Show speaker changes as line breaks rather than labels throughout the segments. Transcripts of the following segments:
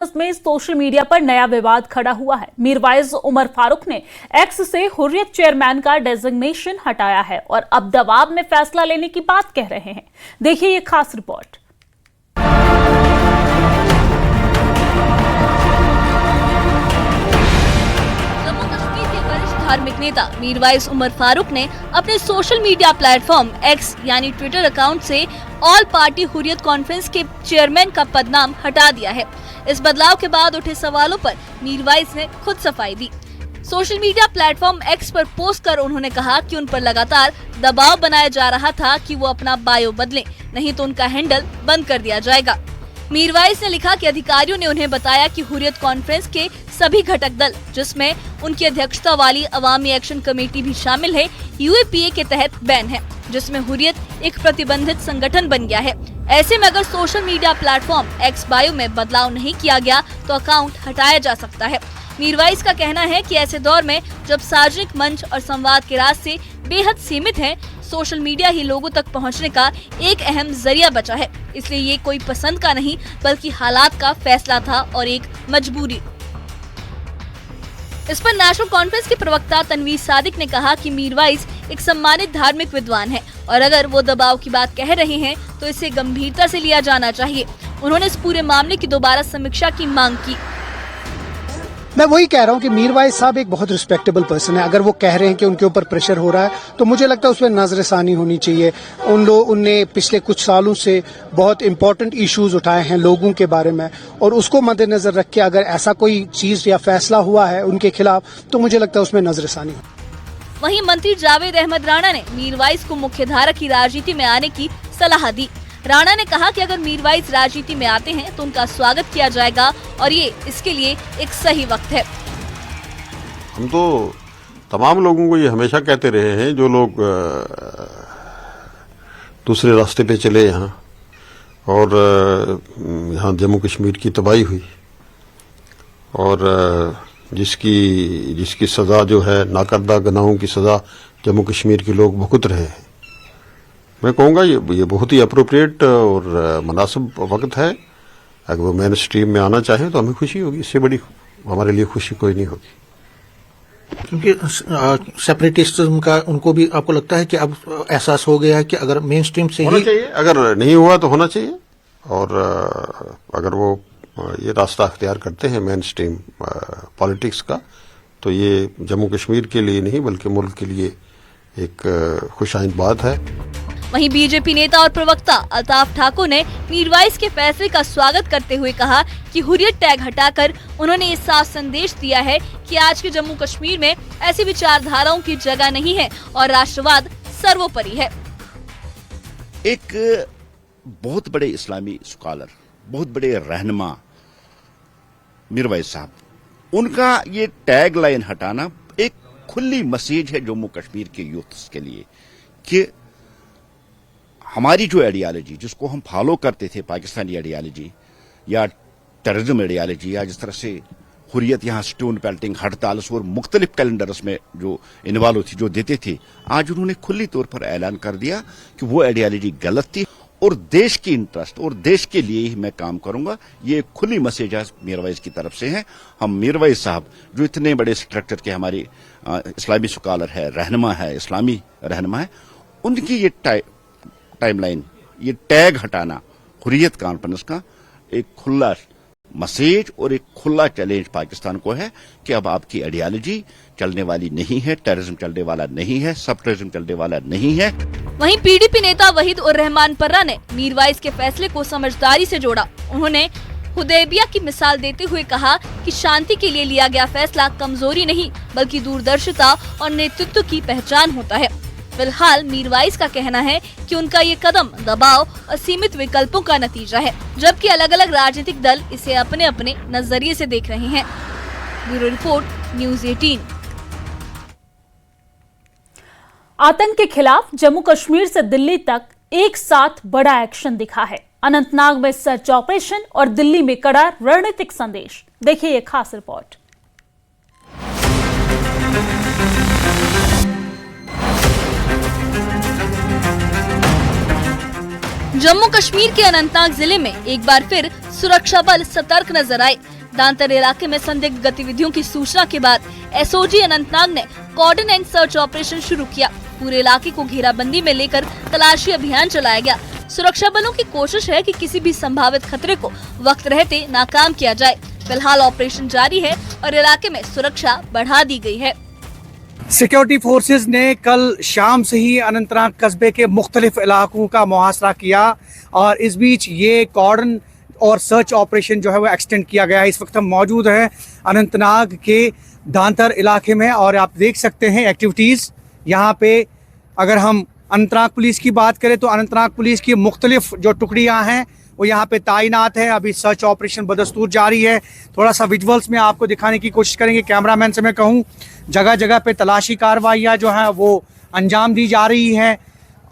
में social media पर नया विवाद खड़ा हुआ है। मीरवाइज उमर फारूक ने एक्स से हुर्रियत चेयरमैन का डेजिग्नेशन हटाया है और अब दबाव में फैसला लेने की बात कह रहे हैं। देखिए ये खास रिपोर्ट।
जम्मू कश्मीर के वरिष्ठ धार्मिक नेता मीरवाइज उमर फारूक ने अपने सोशल मीडिया प्लेटफॉर्म एक्स यानी ट्विटर अकाउंट से ऑल पार्टी हुर्रियत कॉन्फ्रेंस के चेयरमैन का पदनाम हटा दिया है। इस बदलाव के बाद उठे सवालों पर मीरवाइज ने खुद सफाई दी। सोशल मीडिया प्लेटफॉर्म एक्स पर पोस्ट कर उन्होंने कहा कि उन पर लगातार दबाव बनाया जा रहा था कि वो अपना बायो बदलें, नहीं तो उनका हैंडल बंद कर दिया जाएगा। मीरवाइज ने लिखा कि अधिकारियों ने उन्हें बताया कि हुर्रियत कॉन्फ्रेंस के सभी घटक दल, जिसमें उनकी अध्यक्षता वाली अवामी एक्शन कमेटी भी शामिल है, यूएपीए के तहत बैन है, जिसमें हुर्रियत एक प्रतिबंधित संगठन बन गया है। ऐसे में अगर social media platform x bio में बदलाव नहीं किया गया तो अकाउंट हटाया जा सकता है। मीरवाइज का कहना है कि ऐसे दौर में जब सार्वजनिक मंच और संवाद के रास्ते बेहद सीमित हैं, सोशल मीडिया ही लोगों तक पहुंचने का एक अहम जरिया बचा है। इसलिए ये कोई पसंद का नहीं बल्कि हालात का फैसला था और एक मजबूरी। इस पर नेशनल कॉन्फ्रेंस के प्रवक्ता तनवीर सादिक ने कहा कि मीरवाइज एक सम्मानित धार्मिक विद्वान है और अगर वो दबाव की बात कह रहे हैं तो इसे गंभीरता से लिया जाना चाहिए। उन्होंने इस पूरे मामले की दोबारा समीक्षा की मांग की।
मैं वही कह रहा हूँ कि मीरवाइज साहब एक बहुत रिस्पेक्टेबल पर्सन है। अगर वो कह रहे हैं कि उनके ऊपर प्रेशर हो रहा है तो मुझे लगता है उसमें नजरसानी होनी चाहिए। उनने पिछले कुछ सालों से बहुत इंपॉर्टेंट इश्यूज उठाए हैं लोगों के बारे में, और उसको मद्देनजर रख के अगर ऐसा कोई चीज या फैसला हुआ है उनके खिलाफ तो मुझे लगता है उसमें नजरसानी हो।
वहीं मंत्री जावेद अहमद राणा ने मीरवाइज को मुख्यधारा की राजनीति में आने की सलाह दी। राणा ने कहा कि अगर मीरवाइज राजनीति में आते हैं तो उनका स्वागत किया जाएगा और ये इसके लिए एक सही वक्त है।
हम तो तमाम लोगों को ये हमेशा कहते रहे हैं, जो लोग दूसरे रास्ते पे चले यहाँ और यहाँ जम्मू कश्मीर की तबाही हुई और जिसकी सजा जो है नाकर्दा गुनाहों की सजा जम्मू कश्मीर के लोग भुगत रहे हैं। मैं कहूँगा ये बहुत ही अप्रोप्रिएट और मुनासिब वक्त है। अगर वो मेन स्ट्रीम में आना चाहे तो हमें खुशी होगी, इससे बड़ी हमारे लिए खुशी कोई नहीं होगी।
क्योंकि सेपरेटिज्म का उनको भी आपको लगता है कि अब एहसास हो गया है कि अगर मेन स्ट्रीम से
होना चाहिए, अगर नहीं हुआ तो होना चाहिए, और अगर वो ये रास्ता अख्तियार करते हैं मेन स्ट्रीम पॉलिटिक्स का तो ये जम्मू कश्मीर के लिए नहीं बल्कि मुल्क के लिए एक खुशाइंद बात है।
वहीं बीजेपी नेता और प्रवक्ता अल्ताफ ठाकुर ने मीरवाइज के फैसले का स्वागत करते हुए कहा कि हुर्रियत टैग हटाकर उन्होंने ये साफ संदेश दिया है कि आज के जम्मू कश्मीर में ऐसी विचारधाराओं की जगह नहीं है और राष्ट्रवाद सर्वोपरि है।
एक बहुत बड़े इस्लामी स्कॉलर, बहुत बड़े रहनुमा मीरवाइज साहब, उनका ये टैग लाइन हटाना एक खुली मैसेज है जम्मू कश्मीर के यूथ्स के लिए कि हमारी जो आइडियोलॉजी जिसको हम फॉलो करते थे, पाकिस्तानी आइडियोलॉजी या टेररिज्म आइडियोलॉजी, या जिस तरह से हुर्रियत यहाँ स्टोन पेल्टिंग, हड़ताल और मुख्तलिफ कैलेंडर्स में जो इन्वॉल्व थी, जो देते थे, आज उन्होंने खुली तौर पर ऐलान कर दिया कि वो आइडियोलॉजी गलत थी और देश की इंटरेस्ट और देश के लिए ही मैं काम करूंगा। ये खुली मैसेज मीरवाइज की तरफ से है। हम मीरवाइज साहब जो इतने बड़े स्ट्रक्चर के हमारे इस्लामी स्कॉलर है, रहनुमा है, इस्लामी रहनुमा है, उनकी ये टाइमलाइन, ये टैग हटाना हुर्रियत कॉन्फ्रेंस का एक खुला मैसेज और एक खुला चैलेंज पाकिस्तान को है कि अब आपकी आइडियोलॉजी चलने वाली नहीं है, टेररिज्म चलने वाला नहीं है, सब टेररिज्म चलने वाला नहीं है।
वहीं पीडीपी नेता वहीद उर रहमान पर्रा ने मीरवाइज के फैसले को समझदारी से जोड़ा। उन्होंने हुदैबिया की मिसाल देते हुए कहा कि शांति के लिए लिया गया फैसला कमजोरी नहीं बल्कि दूरदर्शिता और नेतृत्व की पहचान होता है। फिलहाल मीरवाइज का कहना है कि उनका ये कदम दबाव और सीमित विकल्पों का नतीजा है, जबकि अलग अलग राजनीतिक दल इसे अपने अपने नजरिए से देख रहे हैं। Bureau report, news 18।
आतंक के खिलाफ जम्मू कश्मीर से दिल्ली तक एक साथ बड़ा एक्शन दिखा है। अनंतनाग में सर्च ऑपरेशन और दिल्ली में कड़ा रणनीतिक संदेश। देखिए ये खास रिपोर्ट।
जम्मू कश्मीर के अनंतनाग जिले में एक बार फिर सुरक्षा बल सतर्क नजर आए। दांतर इलाके में संदिग्ध गतिविधियों की सूचना के बाद एसओजी अनंतनाग ने कॉर्डन एंड सर्च ऑपरेशन शुरू किया। पूरे इलाके को घेराबंदी में लेकर तलाशी अभियान चलाया गया। सुरक्षा बलों की कोशिश है कि किसी भी संभावित खतरे को वक्त रहते नाकाम किया जाए। फिलहाल ऑपरेशन जारी है और इलाके में सुरक्षा बढ़ा दी गई है।
सिक्योरिटी फोर्सेज ने कल शाम से ही अनंतनाग कस्बे के मुख्तलिफ इलाकों का मुहासरा किया और इस बीच ये कॉर्डन और सर्च ऑपरेशन जो है वो एक्सटेंड किया गया है। इस वक्त हम मौजूद हैं अनंतनाग के दांतर इलाके में और आप देख सकते हैं एक्टिविटीज़ यहाँ पे। अगर हम अनंतनाग पुलिस की बात करें तो अनंतनाग पुलिस की मुख्तलिफ जो टुकड़ियाँ हैं वो यहाँ पे तैनात है। अभी सर्च ऑपरेशन बदस्तूर जारी है। थोड़ा सा विजुअल्स में आपको दिखाने की कोशिश करेंगे। कैमरामैन से मैं कहूँ, जगह जगह पे तलाशी कार्रवाइयाँ जो हैं वो अंजाम दी जा रही हैं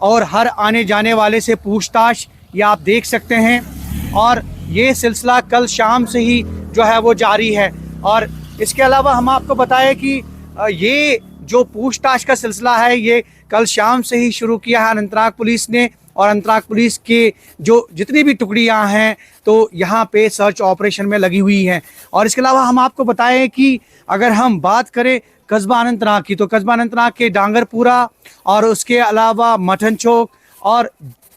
और हर आने जाने वाले से पूछताछ ये आप देख सकते हैं। और ये सिलसिला कल शाम से ही जो है वो जारी है। और इसके अलावा हम आपको बताएं कि ये जो पूछताछ का सिलसिला है ये कल शाम से ही शुरू किया है अनंतनाग पुलिस ने। और अनंतनाग पुलिस के जो जितनी भी टुकड़ियां हैं तो यहाँ पे सर्च ऑपरेशन में लगी हुई हैं। और इसके अलावा हम आपको बताएं कि अगर हम बात करें कस्बा अनंतनाग की तो कस्बा अनंतनाग के डांगरपुरा और उसके अलावा मठन चौक और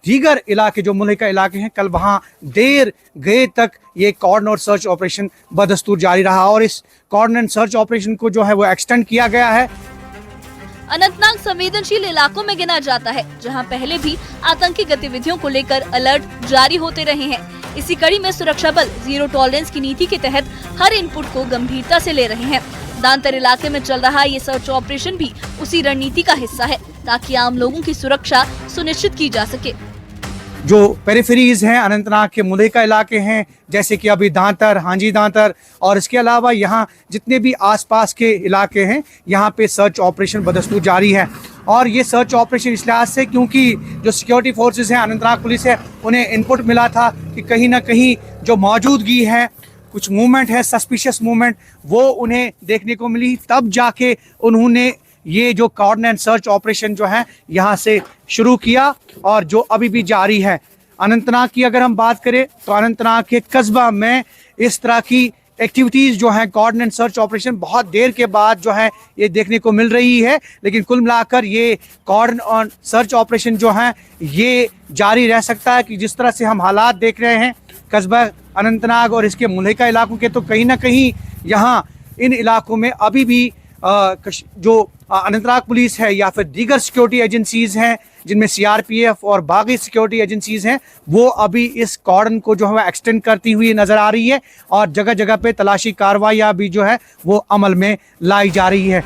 दीगर इलाके जो मुल्क का इलाके हैं, कल वहाँ देर गए तक ये कॉर्डन और सर्च ऑपरेशन बदस्तूर जारी रहा और इस कॉर्डन एंड सर्च ऑपरेशन को जो है वो एक्सटेंड किया गया है।
अनंतनाग संवेदनशील इलाकों में गिना जाता है जहां पहले भी आतंकी गतिविधियों को लेकर अलर्ट जारी होते रहे हैं। इसी कड़ी में सुरक्षा बल जीरो टॉलरेंस की नीति के तहत हर इनपुट को गंभीरता से ले रहे हैं। दांतर इलाके में चल रहा ये सर्च ऑपरेशन भी उसी रणनीति का हिस्सा है ताकि आम लोगों की सुरक्षा सुनिश्चित की जा सके।
जो पेरिफेरीज हैं अनंतनाग के मुल्क का इलाके हैं जैसे कि अभी दांतर, हांजी दांतर और इसके अलावा यहाँ जितने भी आसपास के इलाके हैं यहाँ पे सर्च ऑपरेशन बदस्तूर जारी है। और ये सर्च ऑपरेशन इस लिहाज से क्योंकि जो सिक्योरिटी फोर्सेस हैं अनंतनाग पुलिस है उन्हें इनपुट मिला था कि कहीं ना कहीं जो मौजूदगी है, कुछ मूवमेंट है, सस्पिशियस मूवमेंट, वो उन्हें देखने को मिली। तब जाके उन्होंने ये जो कॉर्डन एंड सर्च ऑपरेशन जो है यहाँ से शुरू किया और जो अभी भी जारी है। अनंतनाग की अगर हम बात करें तो अनंतनाग के कस्बा में इस तरह की एक्टिविटीज़ जो हैं कॉर्डन एंड सर्च ऑपरेशन बहुत देर के बाद जो है ये देखने को मिल रही है। लेकिन कुल मिलाकर ये कॉर्डन और सर्च ऑपरेशन जो है ये जारी रह सकता है कि जिस तरह से हम हालात देख रहे हैं कस्बा अनंतनाग और इसके मुल्का इलाकों के, तो कहीं ना कहीं यहाँ इन इलाकों में अभी भी जो अनंतनाग पुलिस है या फिर दीगर सिक्योरिटी एजेंसीज हैं जिनमें सीआरपीएफ और बाकी सिक्योरिटी एजेंसीज हैं वो अभी इस कॉर्डन को जो है एक्सटेंड करती हुई नजर आ रही है और जगह जगह पे तलाशी कार्रवाइयां भी जो है वो अमल में लाई जा रही है।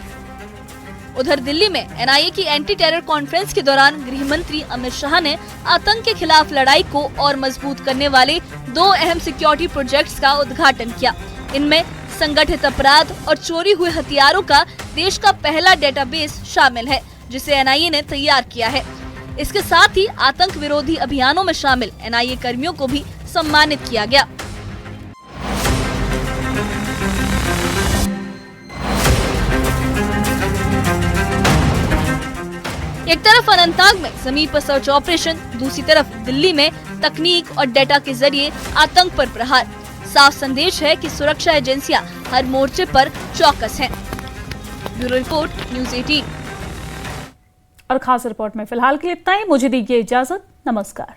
उधर दिल्ली में एनआईए की एंटी टेरर कॉन्फ्रेंस के दौरान गृह मंत्री अमित शाह ने आतंक के खिलाफ लड़ाई को और मजबूत करने वाले 2 अहम सिक्योरिटी प्रोजेक्ट्स का उद्घाटन किया। इनमें संगठित अपराध और चोरी हुए हथियारों का देश का पहला डेटाबेस शामिल है जिसे एनआईए ने तैयार किया है। इसके साथ ही आतंक विरोधी अभियानों में शामिल एनआईए कर्मियों को भी सम्मानित किया गया। एक तरफ अनंतनाग में जमीन पर सर्च ऑपरेशन, दूसरी तरफ दिल्ली में तकनीक और डेटा के जरिए आतंक पर प्रहार। साफ संदेश है कि सुरक्षा एजेंसियां हर मोर्चे पर चौकस हैं। Bureau report, news 18।
और खास रिपोर्ट में फिलहाल के लिए इतना ही। मुझे दीजिए इजाजत। नमस्कार।